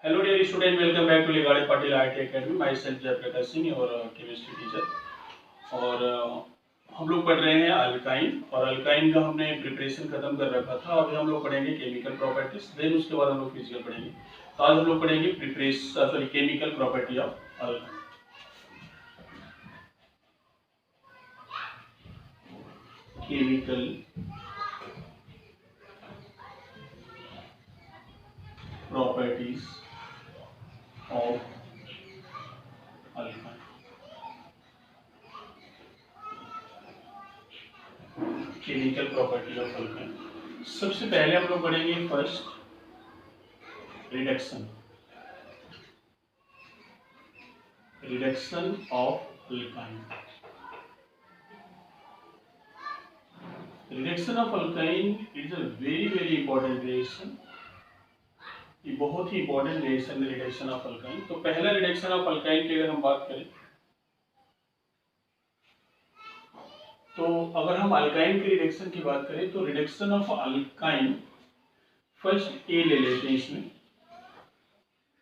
Hello dear student, welcome back to Ligade Patil IIT Academy. Myself Jayaprakash Singh और chemistry teacher. और हम लोग पढ़ रहे हैं अल्काइन, और अल्काइन का हमने प्रिपरेशन खत्म कर रखा था। अभी हम लोग पढ़ेंगे केमिकल प्रॉपर्टीज, देन उसके बाद हम लोग फिजिकल पढ़ेंगे। तो आज हम लोग पढ़ेंगे chemical property of alkyne. Chemical properties of alkyne. Chemical property of alkyne. सबसे पहले हम लोग पढ़ेंगे first reduction. Reduction of alkyne. Reduction of alkyne is a very important reaction. ये बहुत ही इंपॉर्टेंट रिएक्शन है रिडक्शन ऑफ अल्काइन। तो पहला रिडक्शन ऑफ अल्काइन की अगर हम बात करें, तो अगर हम अल्काइन के रिडक्शन की बात करें तो reduction of alkyne, first a ले लेते हैं इसमें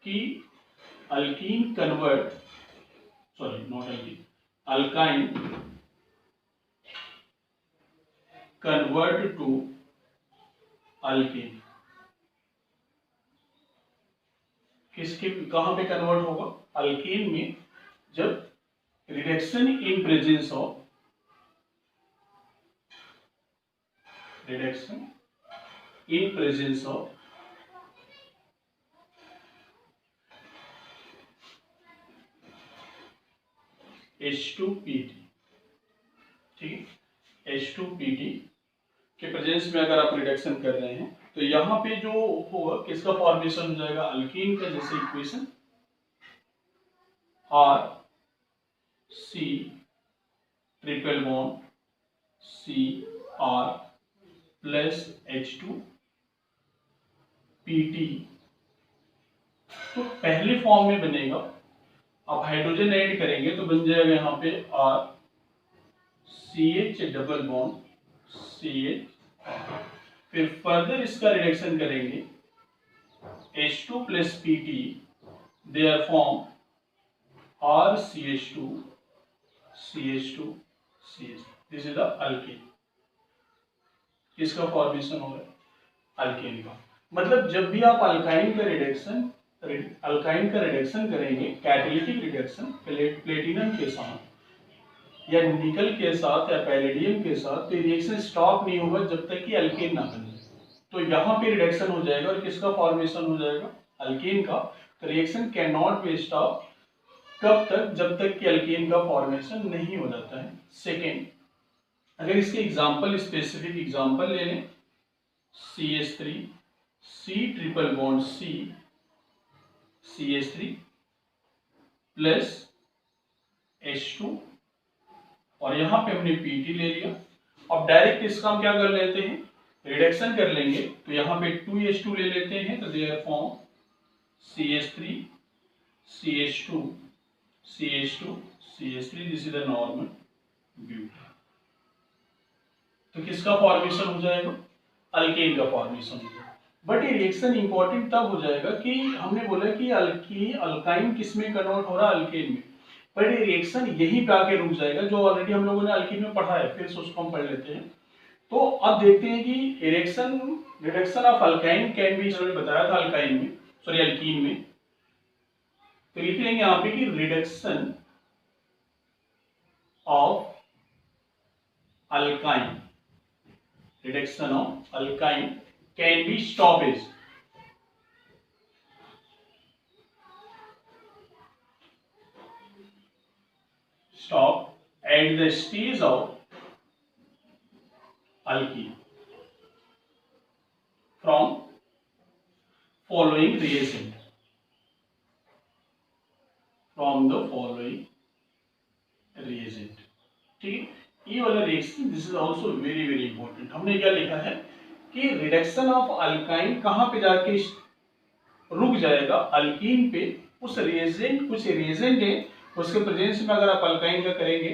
कि alkene convert, alkyne convert to alkene. किसके कहां पे कन्वर्ट होगा? अल्कीन में, जब reduction in presence of H2PT, ठीक है, H2PT के प्रेजेंस में अगर आप रिडक्शन कर रहे हैं तो यहां पे जो होगा किसका फॉर्मेशन हो जाएगा? अल्कीन का। जैसे equation RC triple bond CR plus H2PT, तो पहले फॉर्म में बनेगा। आप हाइड्रोजन ऐड करेंगे तो बन जाएगा यहाँ पे RCH डबल बॉन्ड CH। फिर फर्दर इसका रिडक्शन करेंगे H2 plus PT, there form RCH2 CH2 CH। This is the alkyne. किसका फॉर्मेशन हो रहा है? अल्कीन का। मतलब जब भी आप अल्काइन का रिडक्शन करेंगे, कैटालिटिक रिडक्शन प्लेटिनम के साथ या निकल के साथ या पैलेडियम के साथ, तो रिएक्शन स्टॉप नहीं होगा जब तक कि अल्केन ना बन जाए। तो यहाँ पे रिडक्शन हो जाएगा और किसका फॉर्मेशन हो जाएगा? अल्केन का। तो reaction can not be stop कब तक? जब तक कि अल्केन का फॉर्मेशन नहीं हो जाता है। सेकेंड, अगर इसके एग्जाम्पल, स्पेसिफिक एग्जाम्पल ले लें, CH3 C triple bond C CH3 plus H2, और यहां पे हमने PT ले लिया। अब डायरेक्ट इसका हम क्या कर लेते हैं? रिडक्शन कर लेंगे। तो यहां पे 2H2 ले लेते हैं, तो there form CH3 CH2 CH2 CH3। This is the normal butane. तो किसका फॉर्मेशन हो जाएगा? अल्केन का फॉर्मेशन हो जाएगा। बट ये रिएक्शन इंपॉर्टेंट तब हो जाएगा कि हमने बोला कि अल्काइन किस में कन्वर्ट हो रहा है? अल्केन में। बट ये रिएक्शन यहीं पे आके रुक जाएगा, जो ऑलरेडी हम लोगों ने अल्कीन में पढ़ा है। फिर से उसको हम पढ़ लेते हैं। तो अब देखते हैं कि reduction of alkyne can be, बताया था अल्काइन में, अल्कीन में। तो लिख लेंगे यहाँ पे कि reduction of alkyne can be stoppage at the stage of alkene from following reagent, ठीक है। ये वाला reaction, this is also very important. हमने क्या लिखा है कि रिडक्शन ऑफ अल्काइन कहां पे जाके रुक जाएगा? अल्कीन पे। कुछ रिएजेंट है, उसके प्रेजेंस में अगर आप अल्काइन का करेंगे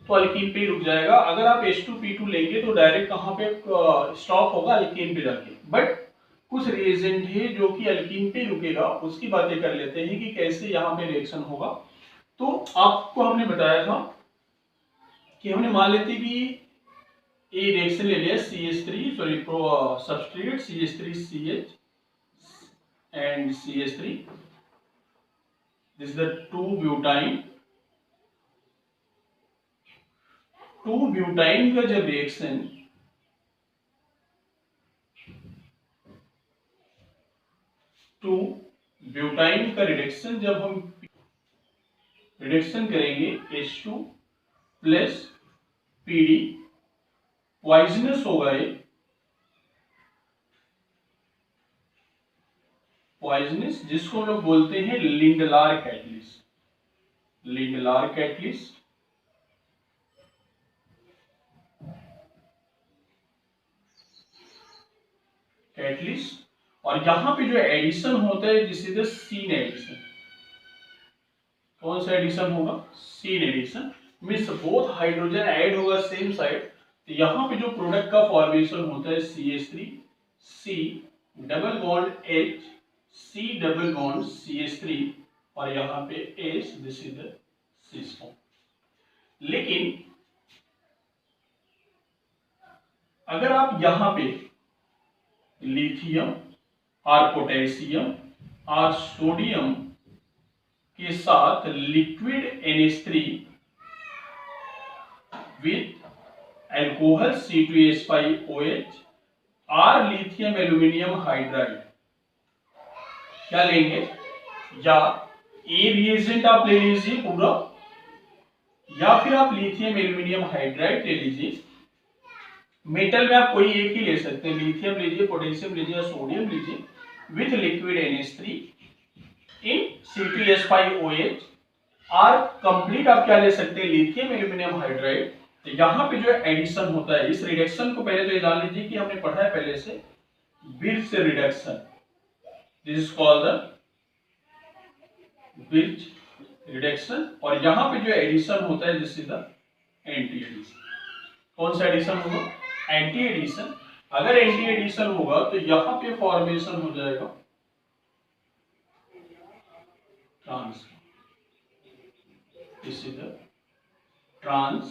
तो अल्कीन पे ही रुक जाएगा। अगर आप H2P2 लेंगे तो डायरेक्ट कहां पे स्टॉप होगा? अल्कीन पे जाके। बट कुछ रिएजेंट है जो कि अल्कीन पे रुकेगा, उसकी बातें कर लेते हैं कि कैसे यहाँ पे रिएक्शन होगा। तो आपको हमने बताया था कि हमने मान लेते कि ए रिएक्शन ले लिया CH3 sorry substrate CH3CH and CH3, this is the 2-ब्यूटाइन। 2-ब्यूटाइन का जब रिएक्शन 2-ब्यूटाइन का रिडक्शन जब हम रिडक्शन करेंगे H2 प्लस PD, पॉइजनस होगा ये, पॉइजनस जिसको हम लोग बोलते हैं लिंडलार कैटलिस्ट। लिंडलार कैटलिस्ट और यहां पे जो एडिशन होता है this is the syn addition. कौन सा एडिशन होगा? Syn addition. Means both hydrogen add होगा सेम साइड, तो यहां पे जो प्रोडक्ट का फॉर्मेशन होता है CH3 C double bond H C double bond CH3 और यहाँ पे H, this is the cis form. लेकिन अगर आप यहाँ पे लिथियम और पोटेशियम और सोडियम के साथ liquid NH3 with alcohol C2H5OH और लिथियम एल्यूमिनियम हाइड्राइड क्या लेंगे? या ए रिएजेंट आप ले लीजिए पूरा, या फिर आप लिथियम एल्यूमिनियम हाइड्राइड ले लीजिए। मेटल में आप कोई एक ही ले सकते हैं, लिथियम लीजिए, पोटेशियम लीजिए, सोडियम लीजिए with liquid NH3 in C2H5OH और कंप्लीट आप क्या ले सकते हैं? Lithium aluminium hydride. तो यहाँ पे जो एडिशन होता है, इस रिडक्शन को पहले तो ये जान लीजिए कि हमने पढ़ा है पहले से, Birch reduction. This is called the Birch reduction. और यहाँ पे जो एडिशन होता है this is the anti addition. कौन सा एडिशन होगा? Anti addition. अगर एंटी एडिशन होगा तो यहाँ पे फॉर्मेशन हो जाएगा trans, this is the trans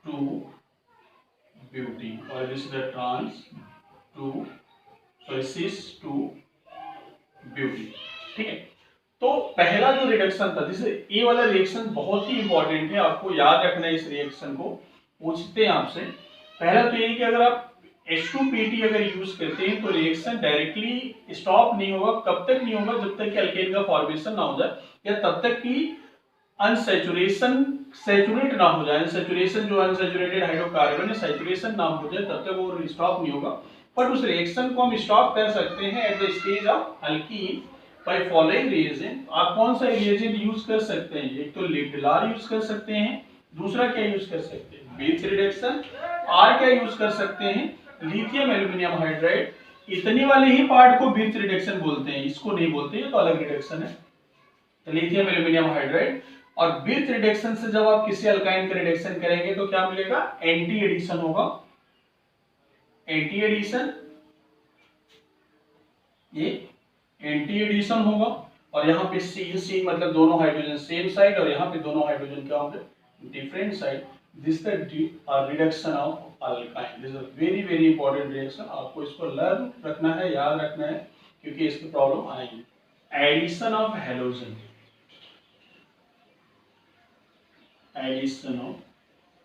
two butene और this is the trans two cis two butene. ठीक है, तो पहला जो रिडक्शन था, जैसे ए वाला रिएक्शन बहुत ही इंपॉर्टेंट है, आपको याद रखना है। इस रिएक्शन को पूछते हैं आपसे। पहला तो ये कि अगर आप H2PT अगर यूज करते हैं तो रिएक्शन डायरेक्टली स्टॉप नहीं होगा। कब तक नहीं होगा? जब तक कि अल्केन का फॉर्मेशन ना हो जाए, या तब तक कि अनसैचुरेशन सैचुरेट ना हो जाए। अनसैचुरेशन जो अनसैचुरेटेड हाइड्रोकार्बन है, सैचुरेशन ना हो जाए, तब तक वो स्टॉप नहीं होगा। बट उस रिएक्शन को हम स्टॉप कर सकते हैं at the stage of alkyne by following reagent. आप कौन सा रिएजेंट यूज कर सकते हैं? एक तो लिंडलार यूज कर सकते हैं, दूसरा क्या यूज कर सकते हैं? बिर्च रिडक्शन, और क्या यूज कर सकते हैं? Lithium aluminium hydride. इतने वाले ही पार्ट को बिर्च रिडक्शन बोलते हैं, इसको नहीं बोलते, ये तो अलग रिडक्शन है। तो लिथियम एल्यूमिनियम हाइड्राइड और बिर्च रिडक्शन से जब आप किसी अल्काइन का रिडक्शन करेंगे तो क्या मिलेगा? एंटी एडिशन होगा। एंटी एडिशन, ये एंटी एडिशन होगा। और यहाँ पे C मतलब दोनों हाइड्रोजन सेम साइड, और यहाँ पे दोनों हाइड्रोजन क्या होंगे? Different side. This the reduction of alkyne. This is a very very important reaction. आपको इसको लर्न रखना है, याद रखना है, क्योंकि इसकी प्रॉब्लम आएगी। Addition of halogen, addition of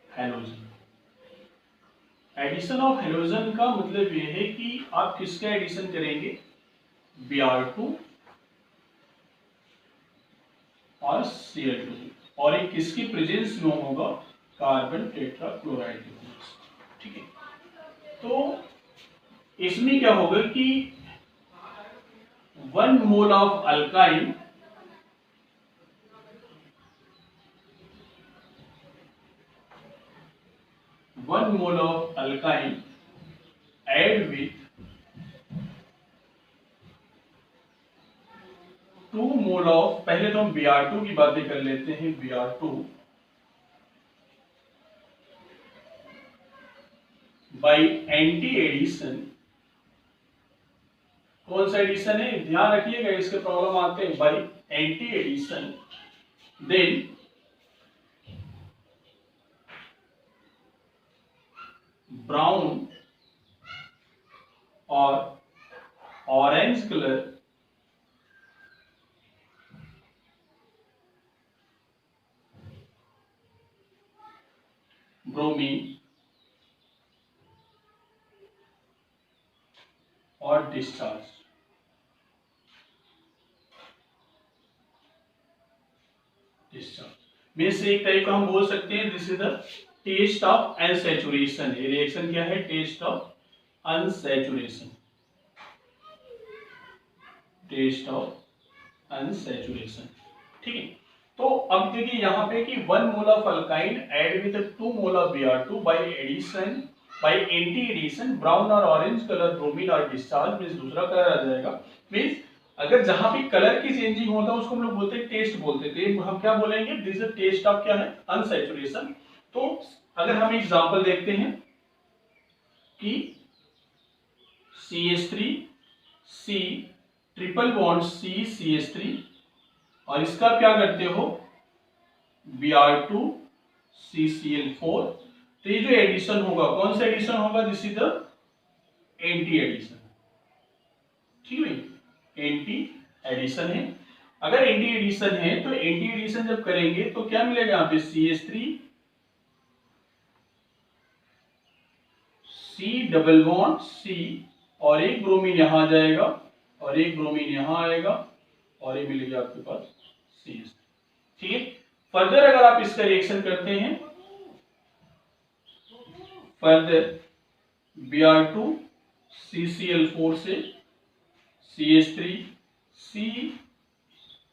halogen. Addition of halogen का मतलब यह है कि आप किसका एडिशन करेंगे? Br2 और Cl2, और ये किसकी प्रेजेंस में होगा? कार्बन टेट्राक्लोराइड के प्रेजेंस। ठीक है, तो इसमें क्या होगा कि 1 mole of alkyne add with 2 mole of, पहले तो हम Br2 की बातें कर लेते हैं। Br2 by एंटी एडिशन कौन सा एडिशन है, ध्यान रखिएगा, इसके प्रॉब्लम आते हैं by anti addition, then brown और ऑरेंज कलर ब्रोमीन और डिस्चार्ज। मीन्स एक टाइप का हम बोल सकते हैं this is the test of unsaturation. ये रिएक्शन क्या है, test of unsaturation, test of unsaturation. ठीक है, तो अब देखिए यहाँ पे कि 1 mole of alkyne add with 2 mole of Br2 by addition, by anti addition brown और ऑरेंज कलर ब्रोमीन और डिस्चार्ज, मींस दूसरा कलर आ जाएगा। मींस अगर जहां भी कलर की चेंजिंग होता है उसको हम लोग बोलते हैं टेस्ट बोलते थे, हम क्या बोलेंगे, दिस इज टेस्ट ऑफ क्या है, अनसैचुरेशन। तो अगर हम एग्जांपल देखते हैं कि CH3 C triple bond C CH3 और इसका क्या करते हो Br2 CCl4, तो ये जो एडिशन होगा कौन सा एडिशन होगा, this is the anti addition. ठीक है, एंटी एडिशन है। अगर एंटी एडिशन है तो एंटी एडिशन जब करेंगे तो क्या मिलेगा यहाँ पे CH3 C double bond C और एक ब्रोमीन यहां आ जाएगा और एक ब्रोमीन यहां आएगा और ये मिलेगा आपके पास CH। ठीक है, फर्दर अगर आप इसका रिएक्शन करते हैं, फर्दर Br2 CCl4 से CH3 C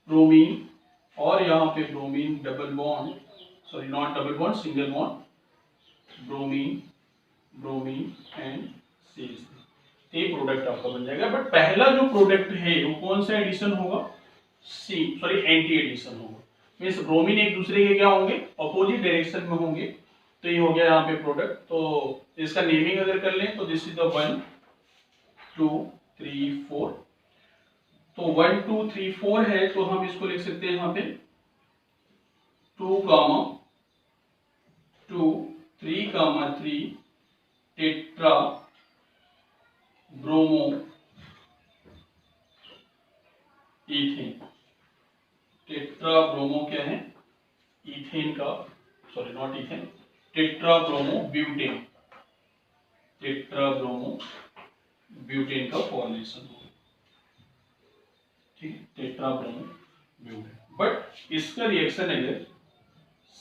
ब्रोमीन और यहाँ पे bromine double bond, sorry not double bond, single bond, bromine bromine and CH3, ये प्रोडक्ट आपका बन जाएगा। बट पहला जो प्रोडक्ट है वो कौन सा एडिशन होगा, एंटी एडिशन होगा। मीन्स ब्रोमीन एक दूसरे के क्या होंगे, अपोजिट डायरेक्शन में होंगे। तो ये हो गया यहाँ पे प्रोडक्ट। तो इसका नेमिंग अगर कर लें तो दिस इज द 1 2 3 4। तो 1 2 3 4 है तो हम इसको लिख सकते हैं यहाँ पे 2 2 3 3 tetra bromo ethane. Tetra bromo क्या है, इथेन का, sorry not ethane, tetra bromo butane, tetra bromo butane का फॉर्मेशन होगा। ठीक, टेट्रा ब्रोमो ब्यूटेन। बट इसका रिएक्शन अगर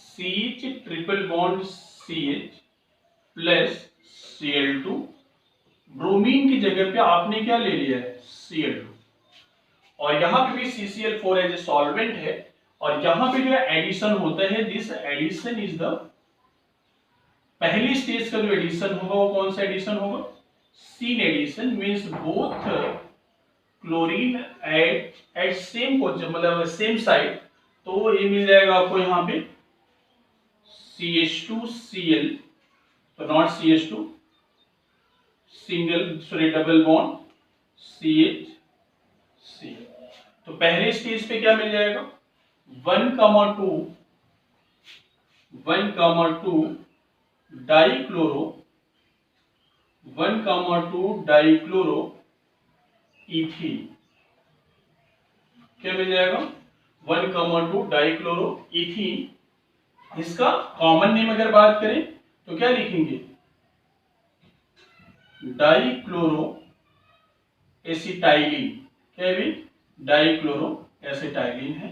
CH triple bond CH plus Cl2, bromine की जगह पे आपने क्या ले लिया है, Cl2, और यहां पे भी CCl4 एज ए सॉल्वेंट है, और यहां पे जो एडिशन होता है, दिस एडिशन इज द, पहली स्टेज का जो एडिशन होगा वो कौन सा एडिशन होगा, syn addition. Means both chlorine at same position, मतलब सेम साइड, तो ये मिल जाएगा आपको यहाँ पे CH2Cl, तो not CH2, single sorry double bond CH तो पहले स्टेज पे क्या मिल जाएगा 1,2 डाइक्लोरो 1,2 डाइक्लोरो इथीन, क्या मिल जाएगा 1,2 डाइक्लोरो इथीन। इसका कॉमन नेम अगर बात करें तो क्या लिखेंगे, डाइक्लोरो एसिटाइलिन, क्या है भी डाइक्लोरो एसिटाइलिन है।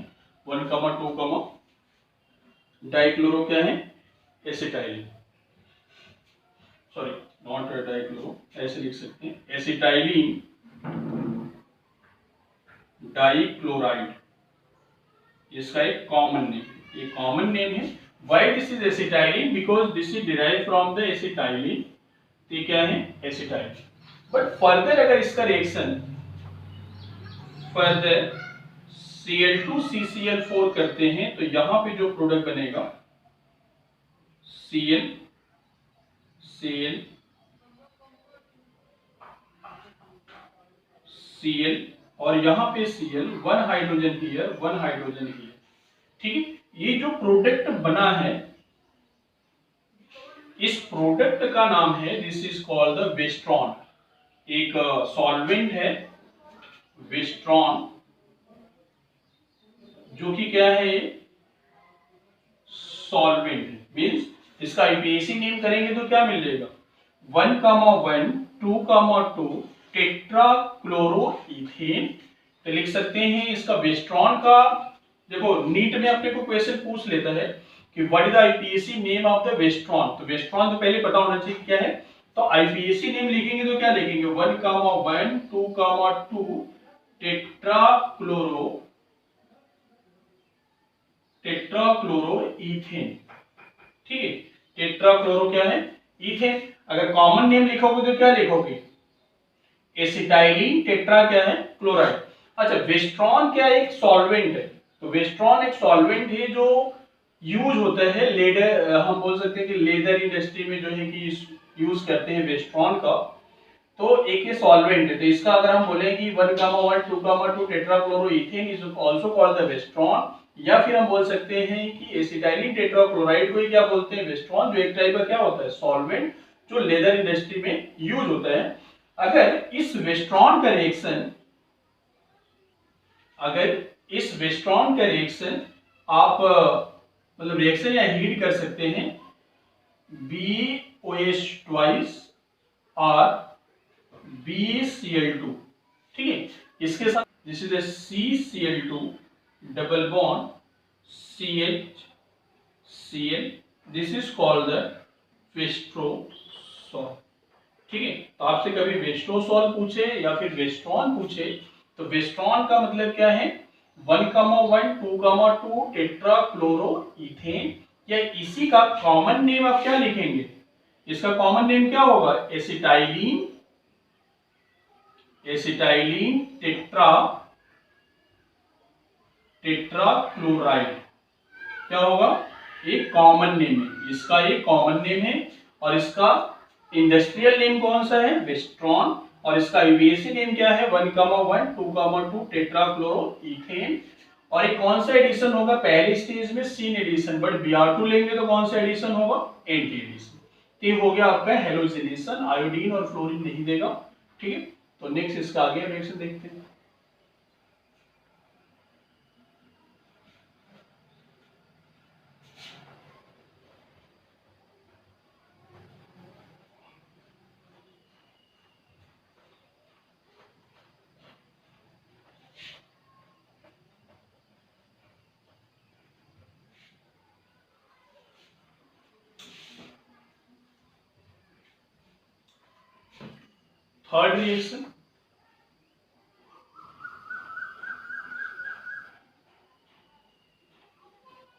1,2 डाइक्लोरो क्या है एसिटाइलिन, सॉरी नॉट डाइक्लोरो, ऐसे लिख सकते हैं एसिटाइलिन डाइक्लोराइड, इसका एक कॉमन नेम, ये कॉमन नेम है। Why this is acetylene, because this is derive from the acetylene, ये क्या है एसिटाइलिन। बट फर्दर अगर इसका रिएक्शन फर्दर Cl2CCl4 करते हैं तो यहां पे जो प्रोडक्ट बनेगा Cl Cl और यहाँ पे Cl, 1 hydrogen here, 1 hydrogen here. ठीक है, ये जो प्रोडक्ट बना है, इस प्रोडक्ट का नाम है, दिस इज कॉल्ड द वेस्ट्रॉन। एक सॉल्वेंट है वेस्ट्रॉन, जो कि क्या है, ये सॉल्वेंट मीन्स इसका आईपीएसी नेम करेंगे तो क्या मिल जाएगा, 1,1 2,2 टेट्रा क्लोरो इथेन। तो लिख सकते हैं इसका वेस्ट्रॉन का, देखो नीट में अपने को क्वेश्चन पूछ लेता है कि what is the IUPAC name of the westron. तो वेस्ट्रॉन तो पहले पता होना चाहिए क्या है, तो आईपीएसी नेम लिखेंगे तो क्या लिखेंगे, 1,1 2,2 टेट्रा क्लोरो इथेन। ठीक है, टेट्रा क्लोरो क्या है, इथेन। अगर कॉमन नेम लिखोगे तो क्या लिखोगे, एसिटाइलिन टेट्रा क्या है, क्लोराइड। अच्छा, वेस्ट्रॉन क्या एक सॉल्वेंट है, तो वेस्ट्रॉन एक सॉल्वेंट है जो यूज होता है लेदर, हम बोल सकते हैं कि लेदर इंडस्ट्री में जो है कि यूज करते हैं वेस्ट्रॉन का। तो एक ये सॉल्वेंट है, तो इसका अगर हम बोले कि 1,1 2,2 टेट्राक्लोरोइथेन इज आल्सो कॉल्ड द वेस्ट्रॉन, या फिर हम बोल सकते हैं कि एसिटाइलिन टेट्राक्लोराइड को क्या बोलते हैं, वेस्ट्रॉन, जो एक टाइप का क्या होता है, सॉल्वेंट, जो लेदर इंडस्ट्री में यूज होता है। अगर इस वेस्ट्रॉन का रिएक्शन, आप मतलब रिएक्शन या हीट कर सकते हैं, BOH ट्वाइस और BCl2। ठीक है, इसके साथ this is CCl2 double bond CH this is called the westrosol. ठीक है, तो आपसे कभी वेस्ट्रोसॉल पूछे या फिर वेस्ट्रॉन पूछे, तो वेस्ट्रॉन का मतलब क्या है, 1,1 2,2 टेट्राक्लोरोइथेन, या इसी का कॉमन नेम आप क्या लिखेंगे, इसका कॉमन नेम क्या होगा, एसिटाइलिन टेट्राक्लोराइड। क्या होगा, एक कॉमन नेम है, इसका एक कॉमन नेम है, और इसका इंडस्ट्रियल नेम कौन सा है, वेस्ट्रॉन, और इसका आईपीएसी नेम क्या है, 1,1 2,2 टेट्राक्लोरोइथेन। और एक कौन सा एडिशन होगा, पहले स्टेज में सीन एडिशन, बट Br2 लेंगे तो कौन सा एडिशन होगा, एंटी एडिशन। तो हो गया आपका हेलोजिनेशन, आयोडीन और फ्लोरीन नहीं देगा। ठीक है, तो नेक्स्ट इसका आगे रिएक्शन देखते हैं। Third reaction,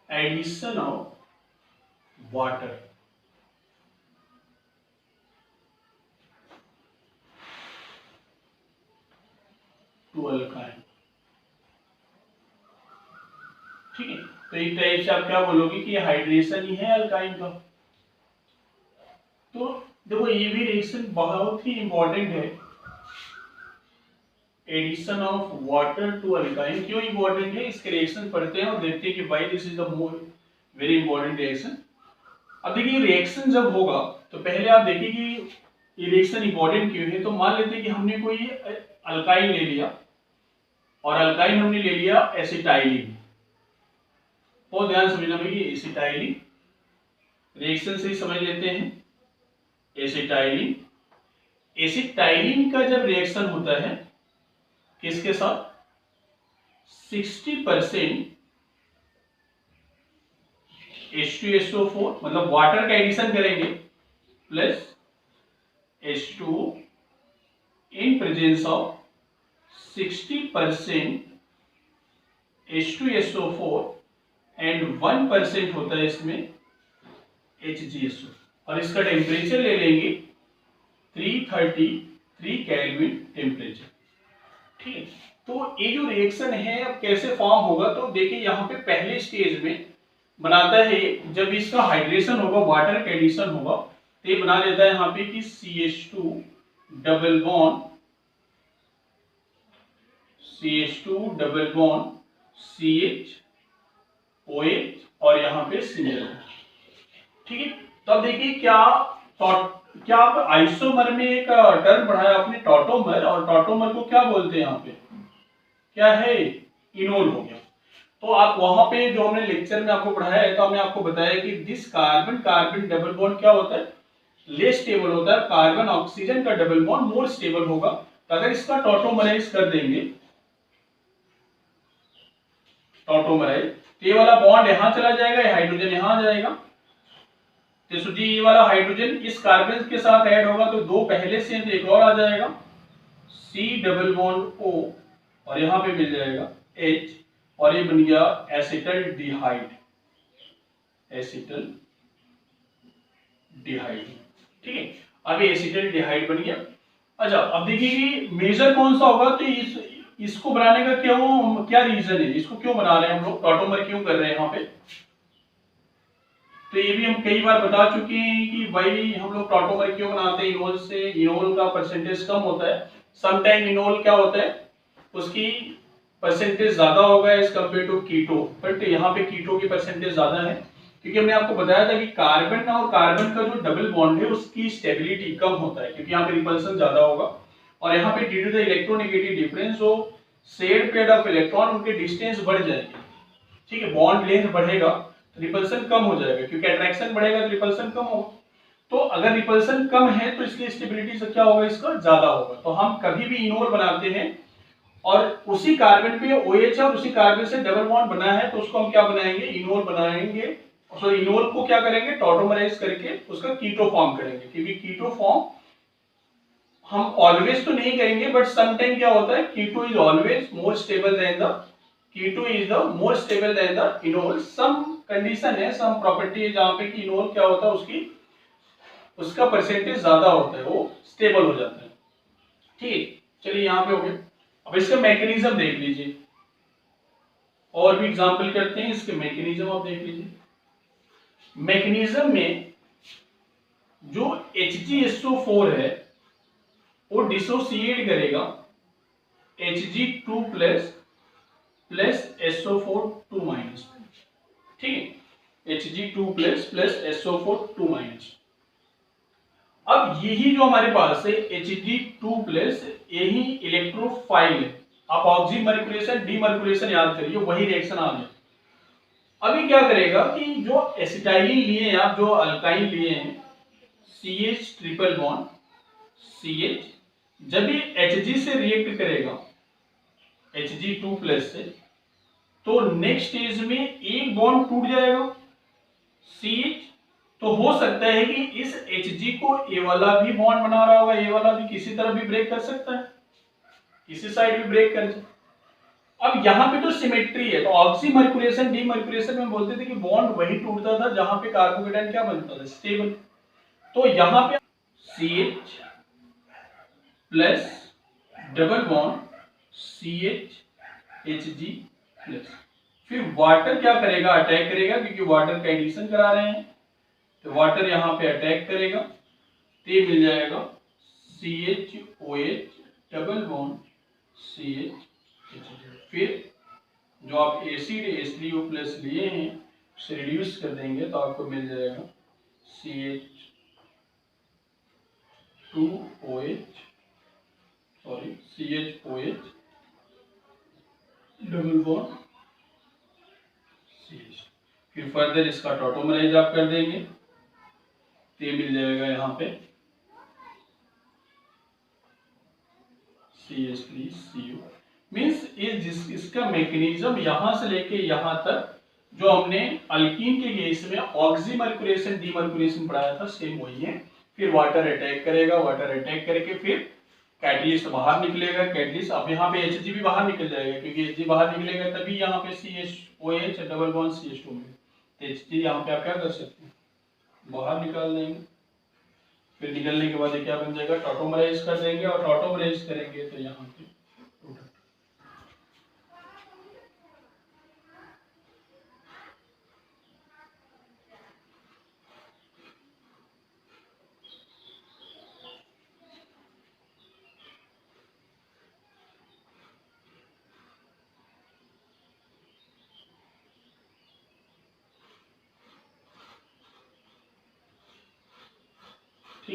addition of water to alkyne. ठीक है, तो एक टाइप से आप क्या बोलोगे कि हाइड्रेशन ही है अल्काइन का। तो देखो ये भी रिएक्शन बहुत ही इंपॉर्टेंट है, addition of water to alkyne. क्यों इंपॉर्टेंट है, इसके रिएक्शन पढ़ते हैं और देखते हैं कि why this is the more very important reaction. अब देखिए रिएक्शन जब होगा तो पहले आप देखिए कि ये रिएक्शन इंपॉर्टेंट क्यों है। तो मान लेते हैं कि हमने कोई अल्काइन ले लिया, और अल्काइन हमने ले लिया एसिटाइलिन। बहुत ध्यान समझना भाई, एसिटाइलिन रिएक्शन से ही समझ लेते हैं। एसिटाइलिन का जब रिएक्शन होता है किसके साथ, 60% H2SO4 मतलब वाटर का एडिशन करेंगे, plus H2 in presence of 60% H2SO4 and 1% होता है इसमें HgSO, और इसका टेम्परेचर ले लेंगे 333 केल्विन टेम्परेचर। ठीक है, तो ये जो रिएक्शन है अब कैसे फॉर्म होगा, तो देखिए यहाँ पे पहले स्टेज में बनाता है, जब इसका हाइड्रेशन होगा, वाटर का एडिशन होगा, तो ये बना लेता है यहाँ पे कि CH2 double bond CH2 double bond CH OH और यहाँ पे सिंगल। ठीक है, तो अब देखिए क्या आप आइसोमर में एक टर्म पढ़ाया आपने टॉटोमर, और टॉटोमर को क्या बोलते हैं यहाँ पे, क्या है, इनोल हो गया। तो आप वहां पे जो हमने लेक्चर में आपको पढ़ाया है, तो हमने आपको बताया कि this carbon carbon double bond क्या होता है, लेस स्टेबल होता है। कार्बन ऑक्सीजन का डबल बॉन्ड मोर स्टेबल होगा। तो अगर इसका टॉटोमराइज कर देंगे, टॉटोमराइज, तो ये वाला बॉन्ड यहां चला जाएगा, ये हाइड्रोजन यहां आ जाएगा। तो जी ये वाला हाइड्रोजन इस कार्बन के साथ ऐड होगा, तो दो पहले से तो एक और आ जाएगा, C डबल बॉन्ड O, और यहां पे मिल जाएगा H, और ये बन गया एसिटल डिहाइड, एसिटल डिहाइड। ठीक है, अब ये एसिटल डिहाइड बन गया। अच्छा, अब देखिए कि मेजर कौन सा होगा, तो इसको बनाने का क्या रीजन है, इसको क्यों बना रहे हैं हम लोग, टॉटोमर क्यों कर रहे हैं यहाँ पे। तो ये भी हम कई बार बता चुके हैं कि भाई हम लोग टॉटोमर क्यों बनाते हैं, इनोल से इनोल का परसेंटेज कम होता है। समटाइम इनोल क्या होता है, उसकी परसेंटेज ज्यादा होगा as compare to keto, but यहाँ पे कीटो की परसेंटेज ज्यादा है, क्योंकि हमने आपको बताया था कि कार्बन और कार्बन का जो डबल बॉन्ड है उसकी स्टेबिलिटी कम होता है, क्योंकि यहाँ पे रिपल्सन ज्यादा होगा, और यहाँ पे due to the electronegative difference जो शेयर्ड पेयर ऑफ इलेक्ट्रॉन, उनके डिस्टेंस बढ़ जाएंगे। ठीक है, बॉन्ड लेंथ बढ़ेगा तो रिपल्सन कम हो जाएगा, क्योंकि अट्रैक्शन बढ़ेगा तो रिपल्सन कम होगा। तो अगर रिपल्सन कम है तो इसलिए स्टेबिलिटी से क्या होगा, इसका ज्यादा होगा। तो हम कभी भी इनोल बनाते हैं और उसी कार्बन पे OH और उसी कार्बन से डबल बॉन्ड बना है, तो उसको हम क्या बनाएंगे, इनोल बनाएंगे। सो इनोल को क्या करेंगे, टॉटोमराइज करके उसका कीटो फॉर्म करेंगे, क्योंकि कीटो फॉर्म हम ऑलवेज तो नहीं करेंगे, बट समटाइम क्या होता है, keto is always more stable than the keto is the more stable than the enol. Some condition है, सम प्रॉपर्टी है जहां पे कि इनोल क्या होता है, उसका परसेंटेज ज्यादा होता है, वो स्टेबल हो जाता है। ठीक, चलिए यहाँ पे हो गया। अब इसका मैकेनिज्म देख लीजिए, और भी एग्जांपल करते हैं, इसके मैकेनिज्म आप देख लीजिए। मैकेनिज्म में जो HgSO4 है वो डिसोसिएट करेगा Hg2 प्लस SO4 2 माइनस। ठीक है, Hg2 प्लस SO4 2 माइनस। अब यही जो हमारे पास है Hg2 प्लस, यही इलेक्ट्रोफाइल है। आप ऑक्सीमर्कुलेशन डीमर्कुलेशन याद करिए, वही रिएक्शन आ गया। अभी क्या करेगा कि जो एसिटाइलिन लिए हैं आप, जो अल्काइन लिए हैं, CH ट्रिपल बॉन्ड CH, जब ये Hg से रिएक्ट करेगा Hg2 प्लस से, तो नेक्स्ट स्टेज में एक बॉन्ड टूट जाएगा CH। तो हो सकता है कि इस Hg को ये वाला भी बॉन्ड बना रहा होगा, ये वाला भी किसी तरफ भी ब्रेक कर सकता है, किसी साइड भी ब्रेक कर। अब यहाँ पे तो सिमेट्री है, तो ऑक्सीमर्कुलेशन डीमर्कुलेशन में बोलते थे कि बॉन्ड वही टूटता था जहां पे कार्बोकेटाइन क्या बनता था, स्टेबल। तो यहाँ पे CH plus double bond CH Hg plus, फिर वाटर क्या करेगा, अटैक करेगा, क्योंकि वाटर का एडिशन करा रहे हैं, तो वाटर यहाँ पे अटैक करेगा, तो ये मिल जाएगा CHOH double bond CH Hg। फिर जो आप एसिड H3O प्लस लिए हैं उसे रिड्यूस कर देंगे, तो आपको मिल जाएगा CHOH डबल बॉन्ड CH। फिर फर्दर इसका टॉटोमराइज आप कर देंगे, तो ये मिल जाएगा यहाँ पे CH3CO। मीन्स इसका मैकेनिज्म यहां से लेके यहां तक जो हमने अल्कीन के केस में ऑक्सीमर्कुलेशन डीमर्कुलेशन पढ़ाया था, सेम वही है। फिर वाटर अटैक करेगा, वाटर अटैक करके फिर कैटलिस्ट बाहर निकलेगा, कैटलिस्ट, अब यहाँ पे Hg भी बाहर निकल जाएगा, क्योंकि Hg बाहर निकलेगा तभी यहाँ पे CHOH डबल बॉन्ड CH2 में, तो Hg यहाँ पे आप क्या कर सकते हैं, बाहर निकाल देंगे। फिर निकलने के बाद ये क्या बन जाएगा, टॉटोमराइज कर देंगे, और टॉटोमराइज करेंगे तो यहाँ पे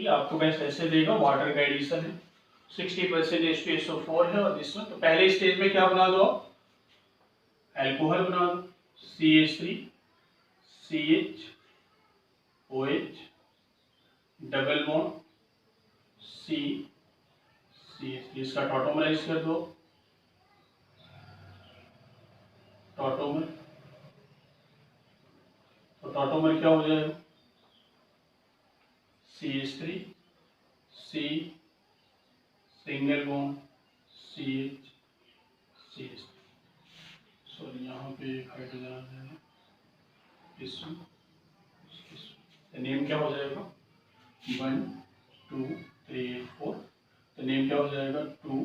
ठीक है, आपको बस ऐसे देगा, वाटर का एडिशन है, 60% H2SO4 है और इसमें तो पहले स्टेज में क्या बना दो आप, एल्कोहल बना दो, CH3 CH OH double bond C CH3, इसका टॉटोमराइज कर दो, टॉटोमर, तो टॉटोमर क्या हो जाएगा, CH3 C single bond CH CH3, sorry यहाँ पे एक हाइड्रोजन आ जाएगा, इसमें नेम क्या हो जाएगा, 1 2 3 4, तो नेम क्या हो जाएगा, 2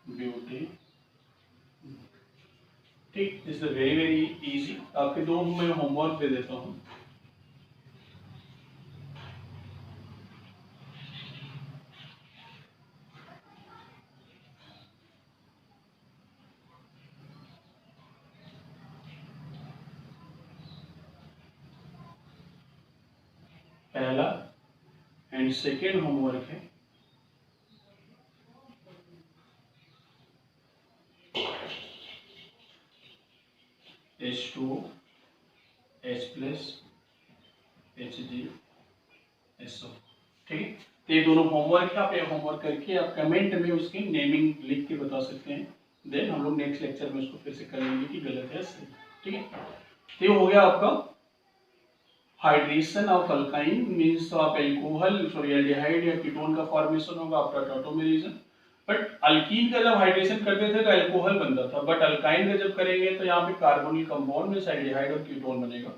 ब्यूटी। ठीक, this is very very easy. आपके दो मैं होमवर्क दे देता हूँ। पहला एंड सेकेंड होमवर्क है H2O H प्लस HgSO। ठीक है, तो ये दोनों होमवर्क है, आप ये होमवर्क करके आप कमेंट में उसकी नेमिंग लिख के बता सकते हैं, देन हम लोग नेक्स्ट लेक्चर में उसको फिर से कर लेंगे कि गलत है सही। ठीक है, तो ये हो गया आपका हाइड्रेशन ऑफ अल्काइन, मीन्स तो आप एल्कोहल सॉरी एल्डिहाइड या कीटोन का फॉर्मेशन होगा आपका टॉटोमेरिज्म। बट अल्कीन का जब हाइड्रेशन करते थे तो अल्कोहल बनता था, बट अल्काइन का जब करेंगे तो यहाँ पे कार्बोनिल कंपाउंड में एल्डिहाइड और कीटोन बनेगा।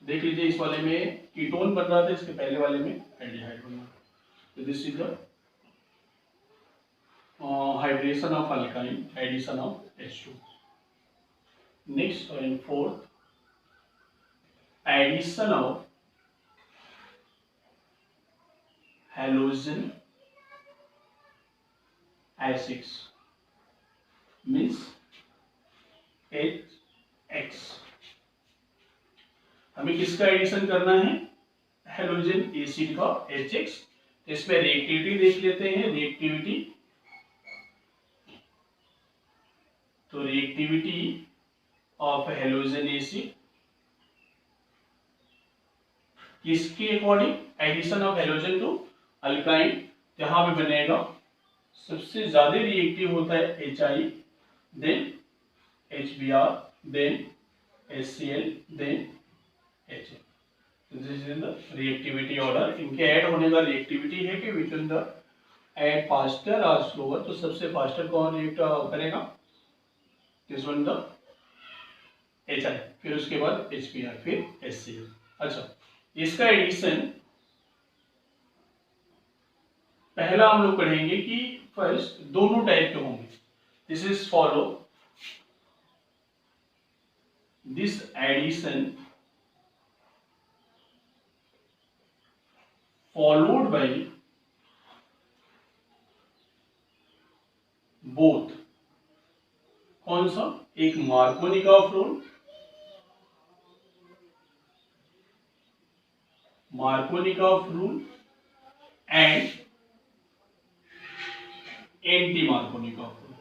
देख लीजिए, इस वाले में कीटोन बन रहा था, इसके पहले वाले में एल्डिहाइड बन रहा था। तो this is the hydration of alkyne, addition of H2। Next and fourth, addition of halogen H6 means HX। हमें किसका एडिशन करना है, हेलोजन एसिड का HX। इसमें रिएक्टिविटी देख लेते हैं, रिएक्टिविटी, तो रिएक्टिविटी ऑफ हेलोजन एसिड किसके according, addition of halogen to alkyne, जहां पे बनेगा सबसे ज्यादा रिएक्टिव होता है HI, then HBr, then HCl, then HF। This is the reactivity order. इनके ऐड होने का रिएक्टिविटी है कि which in the add faster और स्लोअर, तो सबसे फास्टर कौन रिएक्ट करेगा, दिस वन द HI, फिर उसके बाद HBr, फिर HCl। अच्छा, इसका एडिशन पहला हम लोग पढ़ेंगे कि फर्स्ट दोनों टाइप के होंगे, this is follow this addition followed by both, कौन सा, एक Markovnikov rule, Markovnikov rule and anti Markovnikov rule.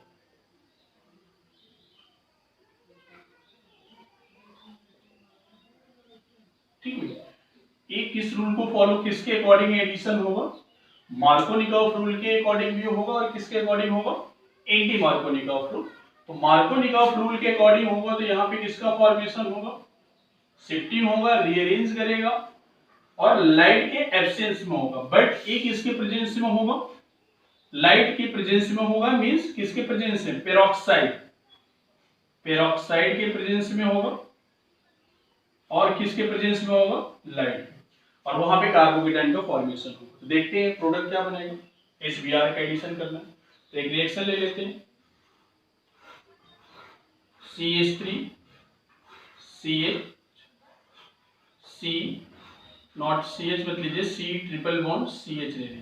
ठीक है, एक किस रूल को फॉलो, किसके अकॉर्डिंग एडिशन होगा, मार्कोनिकॉफ रूल के अकॉर्डिंग भी होगा और किसके अकॉर्डिंग होगा, एंटी मार्कोनिकॉफ रूल। तो मार्कोनिकॉफ रूल के अकॉर्डिंग होगा तो यहाँ पे किसका फॉर्मेशन होगा, शिफ्टिंग होगा, रीअरेंज करेगा और लाइट के एब्सेंस में होगा, बट एक इसके प्रेजेंस में होगा, लाइट के प्रेजेंस में होगा, मींस किसके प्रेजेंस में, पेरोक्साइड, पेरोक्साइड के प्रेजेंस में होगा और किसके प्रेजेंस में होगा, लाइट, और वहां पे कार्बोकेटाइन का फॉर्मेशन होगा। तो देखते हैं प्रोडक्ट क्या बनेगा, HBr का एडिशन करना है, तो एक रिएक्शन ले लेते हैं, CH3 CH C not CH मत लीजिए, C ट्रिपल बॉन्ड CH ले लीजिए,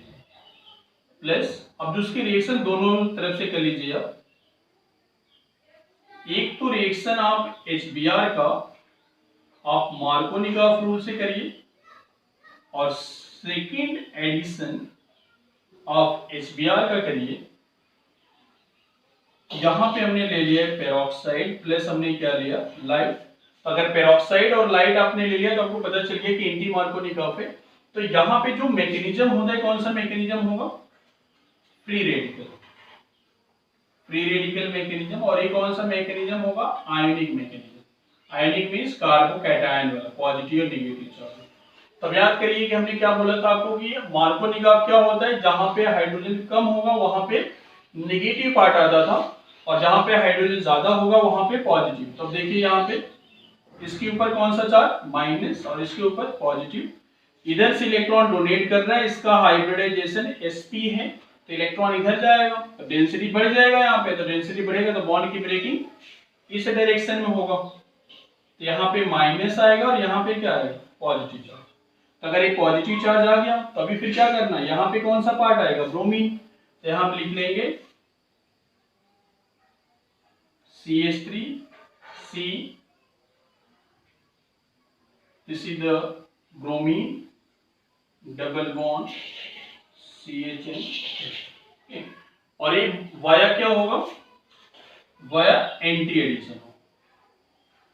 प्लस अब उसके रिएक्शन दोनों तरफ से कर लीजिए आप। एक तो रिएक्शन आप HBr का आप मार्कोनिकॉफ रूल से करिए और सेकेंड एडिशन ऑफ HBr का करिए। यहां पे हमने ले लिया पेरोक्साइड प्लस हमने क्या लिया, लाइट। अगर पेरोक्साइड और लाइट आपने ले लिया तो आपको पता चल गया कि एंटी मार्कोनिकॉफ है। तो यहाँ पे जो मैकेनिज्म होता है, कौन सा मैकेनिज्म होगा, free radical, free radical mechanism. और ये कौन सा मैकेनिज्म होगा, ionic mechanism. Ionic means carbocation वाला, पॉजिटिव और नेगेटिव चार्ज। तब याद करिए कि हमने क्या बोला था आपको कि मार्कोनिकॉफ क्या होता है, जहां पे हाइड्रोजन कम होगा वहां पे नेगेटिव पार्ट आता था, और जहां पे हाइड्रोजन ज्यादा होगा वहां पे पॉजिटिव। तो देखिए यहाँ पे इसके ऊपर कौन सा चार्ज, माइनस, और इसके ऊपर पॉजिटिव। इधर से इलेक्ट्रॉन डोनेट कर रहा है, इसका हाइब्रिडाइजेशन sp है, तो इलेक्ट्रॉन इधर जाएगा तो डेंसिटी बढ़ जाएगा। यहाँ पे तो डेंसिटी बढ़ेगा तो बॉन्ड की ब्रेकिंग इस डायरेक्शन में होगा, तो यहाँ पे माइनस आएगा और यहाँ पे क्या आएगा, पॉजिटिव चार्ज। तो अगर एक पॉजिटिव चार्ज आ गया तो अभी फिर क्या करना है, यहाँ पे कौन सा पार्ट आएगा, ब्रोमीन। तो यहाँ पे लिख लेंगे CH3C, this is the bromine, double bond CHN, और ये वाया क्या होगा, via anti addition,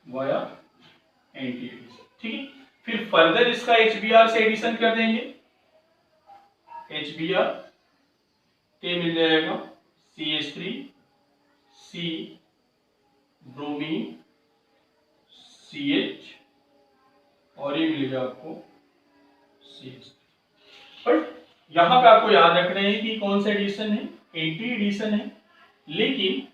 via anti addition, ठीक है। फिर फर्दर इसका HBr से एडिशन कर देंगे, HBr के मिल जाएगा CH3C, ब्रोमीन, CH, और ये मिलेगा आपको CH। बट यहां पे आपको याद रखना है कि कौन सा एडिशन है, एंटी एडिशन है। लेकिन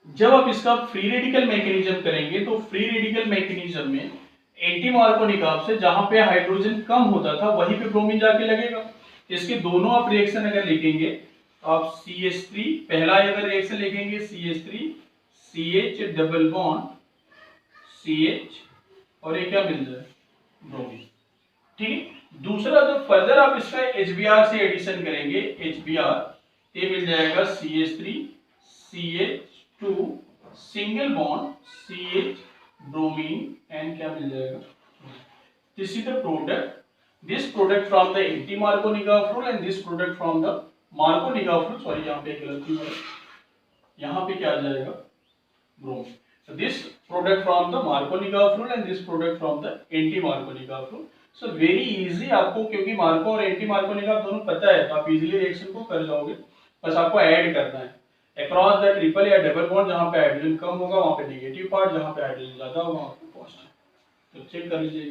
जब आप इसका फ्री रेडिकल मैकेनिज्म करेंगे तो फ्री रेडिकल मैकेनिज्म में एंटी मार्कोनिकॉफ से जहां पे हाइड्रोजन कम होता था वहीं पे ब्रोमीन जाके लगेगा। इसके दोनों आप रिएक्शन अगर लिखेंगे तो आप CH3 पहला अगर रिएक्शन लिखेंगे CH3 CH double bond CH, और ये क्या मिल जाए, ब्रोमीन, ठीक है। दूसरा जो फर्दर आप इसका HBr से एडिशन करेंगे, HBr ये मिल जाएगा CH3 CH2 single bond CH bromine, and क्या मिल जाएगा, this is the product, this product from the anti Markovnikov rule and this product from the Markovnikov rule. Sorry यहाँ पे गलती है, यहाँ पे क्या आ जाएगा, bromine. So this product from the Markovnikov rule and this product from the anti-Markovnikov rule. So very easy, आपको क्योंकि मार्को और एंटी मार्कोनिकॉफ दोनों पता है तो आप इजीली रिएक्शन को कर जाओगे। बस आपको ऐड करना है अक्रॉस द ट्रिपल या डबल बॉन्ड, जहाँ पे हाइड्रोजन कम होगा वहाँ पे नेगेटिव पार्ट, जहाँ पे हाइड्रोजन ज्यादा होगा वहाँ पे पॉजिटिव। तो चेक कर लीजिएगा।